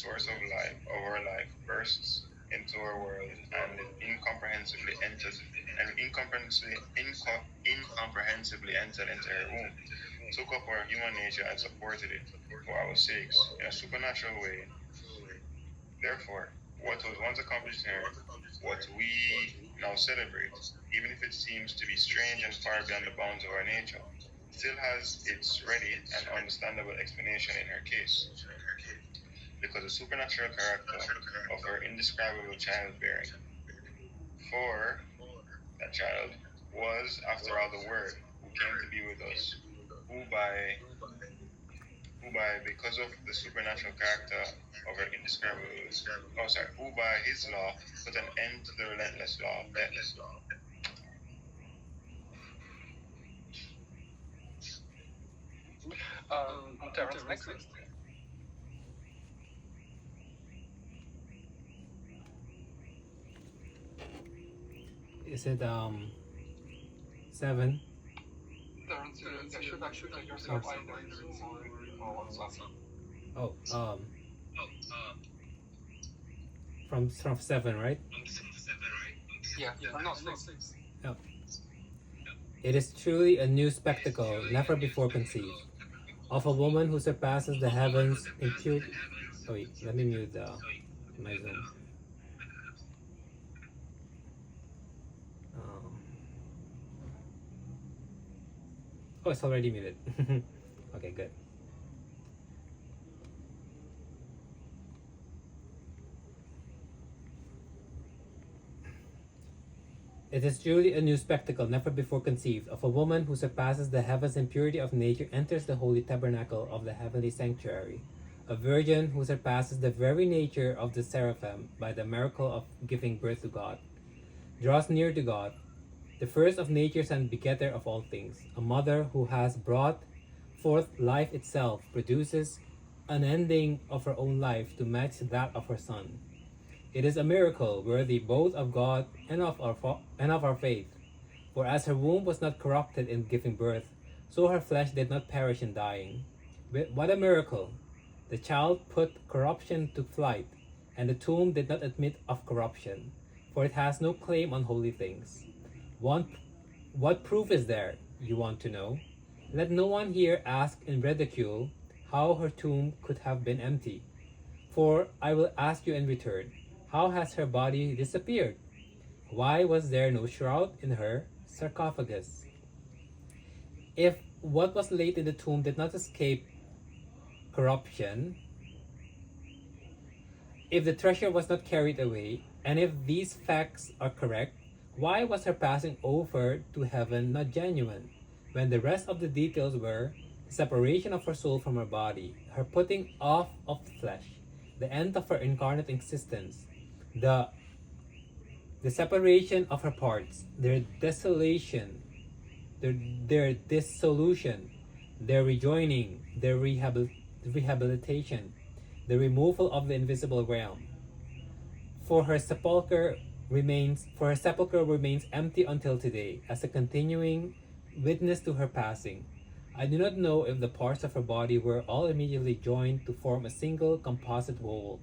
source of life, of our life, bursts into our world and it incomprehensibly enters and incomprehensibly entered into her womb, took up our human nature and supported it for our sakes in a supernatural way. Therefore, what was once accomplished in her, what we now celebrate, even if it seems to be strange and far beyond the bounds of our nature, still has its ready and understandable explanation in her case, because the supernatural character of her indescribable childbearing. For that child was, after all, the Word who came to be with us, who by because of the supernatural character of her indescribable, who by his law put an end to the relentless law of death. Terrence, next. Is it 7? Terrence, should actually take yourself either in Zoom or WhatsApp. Oh, from 7, right? Yeah, or not 6. Oh. It is truly a new spectacle, never before conceived, of a woman who surpasses the heavens in purity. Oh wait, let me mute my Zoom. Oh, it's already muted. Okay, good. It is truly a new spectacle, never before conceived, of a woman who surpasses the heavens in purity of nature, enters the holy tabernacle of the heavenly sanctuary. A virgin who surpasses the very nature of the seraphim by the miracle of giving birth to God, draws near to God, the first of natures and begetter of all things. A mother who has brought forth life itself produces an ending of her own life to match that of her son. It is a miracle worthy both of God and of our faith. For as her womb was not corrupted in giving birth, so her flesh did not perish in dying. What a miracle! The child put corruption to flight, and the tomb did not admit of corruption, for it has no claim on holy things. What proof is there, you want to know? Let no one here ask in ridicule how her tomb could have been empty. For I will ask you in return, how has her body disappeared? Why was there no shroud in her sarcophagus? If what was laid in the tomb did not escape corruption, if the treasure was not carried away, and if these facts are correct, why was her passing over to heaven not genuine, when the rest of the details were the separation of her soul from her body, her putting off of flesh, the end of her incarnate existence, the separation of her parts, their desolation, their dissolution, their rejoining, their rehabilitation, the removal of the invisible realm. For her sepulchre remains empty until today, as a continuing witness to her passing. I do not know if the parts of her body were all immediately joined to form a single composite whole,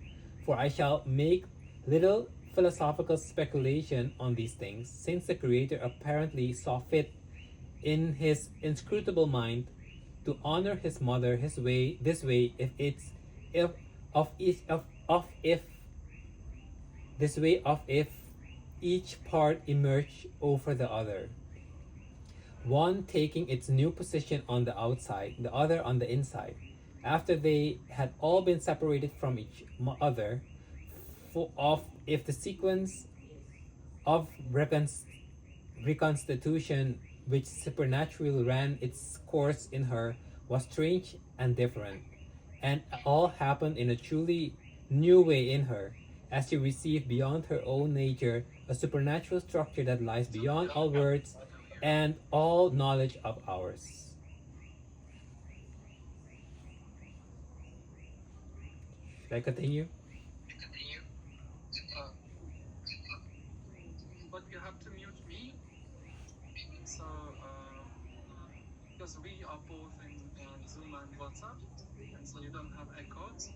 for I shall make little philosophical speculation on these things, since the Creator apparently saw fit in his inscrutable mind to honor his mother this way, if it's if of each of if this way of if each part emerged over the other, one taking its new position on the outside, the other on the inside, after they had all been separated from each other, if the sequence of reconstitution which supernaturally ran its course in her was strange and different, and all happened in a truly new way in her, as she received beyond her own nature a supernatural structure that lies beyond all words and all knowledge of ours. Should I continue? But you have to mute me. So, because we are both in Zoom and WhatsApp, and so you don't have echoes.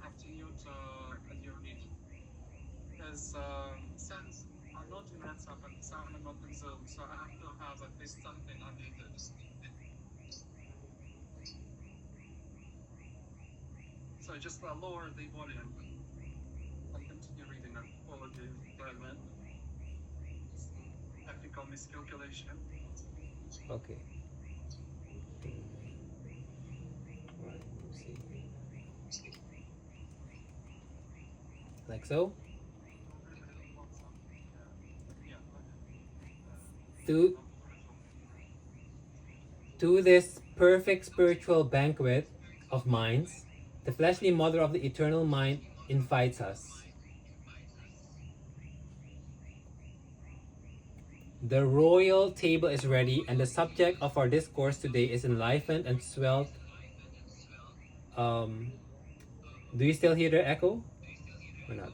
have to mute at your feet. Because since I'm not in WhatsApp and some are not in Zoom, so I have to have at least something unmuted. So just lower the volume and continue reading and follow the fragment. Technical miscalculation. Okay. Right, let's see. Like so. To this perfect spiritual banquet of minds, the fleshly mother of the eternal mind invites us. The royal table is ready, and the subject of our discourse today is enlivened and swelled. Do you still hear the echo? Or not?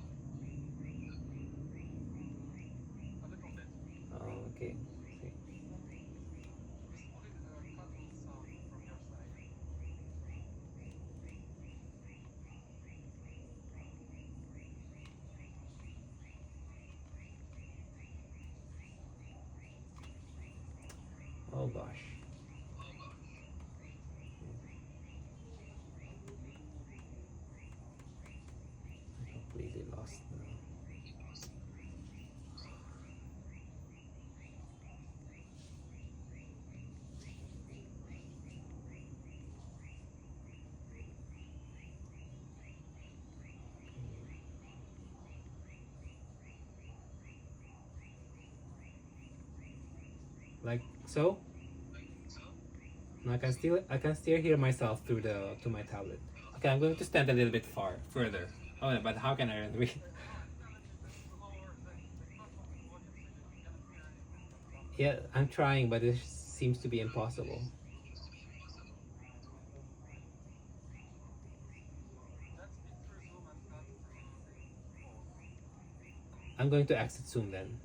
Oh, okay. Oh gosh. I completely lost now. Like so? I can still hear myself through to my tablet. Okay, I'm going to stand a little bit further. Oh, but how can I read? Yeah, I'm trying, but it seems to be impossible. I'm going to exit Zoom then.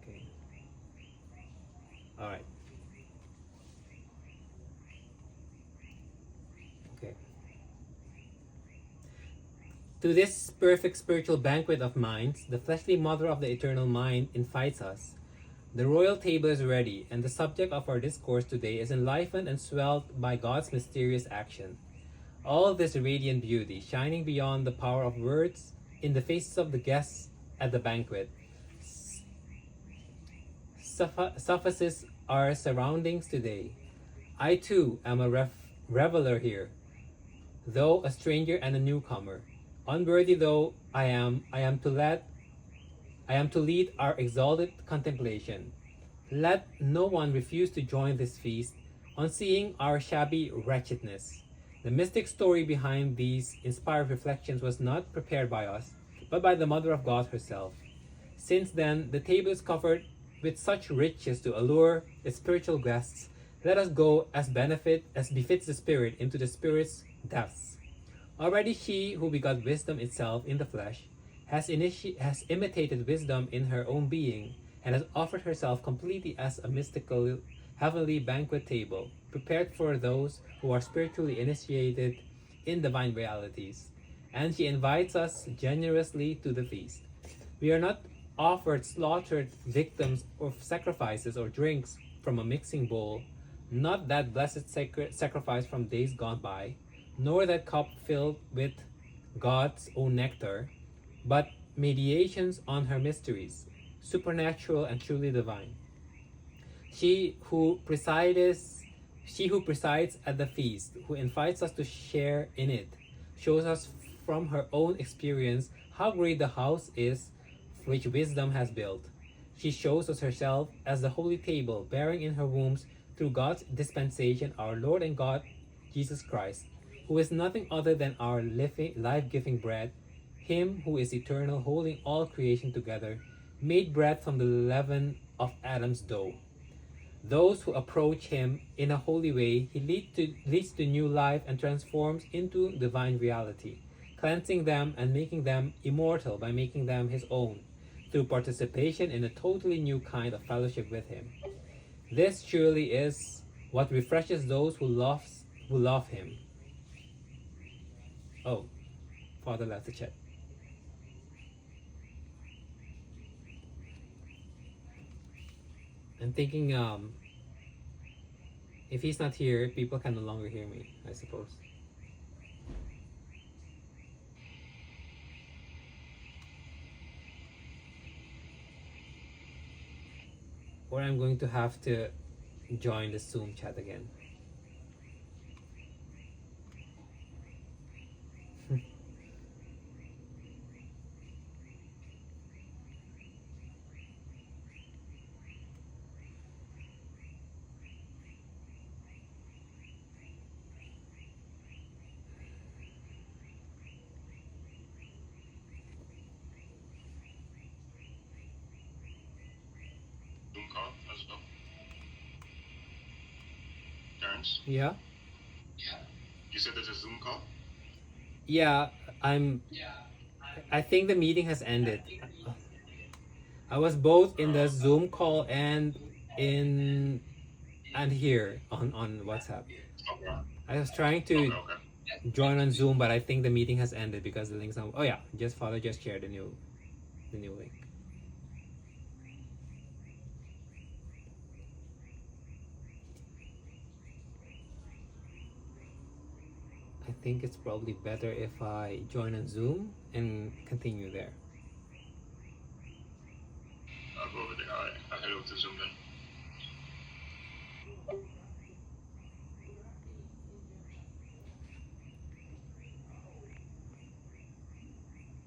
Okay. All right. Okay. To this perfect spiritual banquet of minds, the fleshly mother of the eternal mind invites us. The royal table is ready, and the subject of our discourse today is enlivened and swelled by God's mysterious action. All this radiant beauty, shining beyond the power of words, in the faces of the guests at the banquet, suffices our surroundings today. I too am a reveler here, though a stranger and a newcomer. Unworthy though I am to lead our exalted contemplation. Let no one refuse to join this feast on seeing our shabby wretchedness. The mystic story behind these inspired reflections was not prepared by us, but by the Mother of God herself. Since then, the table is covered with such riches to allure its spiritual guests. Let us go as befits the Spirit into the Spirit's depths. Already she who begot wisdom itself in the flesh has imitated wisdom in her own being, and has offered herself completely as a mystical heavenly banquet table, prepared for those who are spiritually initiated in divine realities. And she invites us generously to the feast. We are not offered slaughtered victims of sacrifices or drinks from a mixing bowl, not that blessed sacrifice from days gone by, nor that cup filled with God's own nectar, but mediations on her mysteries, supernatural and truly divine. She who presides at the feast, who invites us to share in it, shows us from her own experience how great the house is which wisdom has built. She shows us herself as the holy table, bearing in her wombs, through God's dispensation, our Lord and God, Jesus Christ, who is nothing other than our life-giving bread, him who is eternal, holding all creation together, made bread from the leaven of Adam's dough. Those who approach him in a holy way, he leads to new life and transforms into divine reality, cleansing them and making them immortal by making them his own. through participation in a totally new kind of fellowship with Him. This surely is what refreshes those who love Him. Oh, Father left the chat. I'm thinking, if he's not here, people can no longer hear me, I suppose. Or I'm going to have to join the Zoom chat again. Zoom call as well. Terrence, Yeah? you said there's a Zoom call? Yeah, I think the meeting has ended. I was both in the Zoom call and here on WhatsApp. Okay. I was trying to Okay. join on Zoom, but I think the meeting has ended because the link's on. Oh yeah, Father just shared the new link. I think it's probably better if I join on Zoom and continue there. I'll go over there. Alright, I'll head over to Zoom then.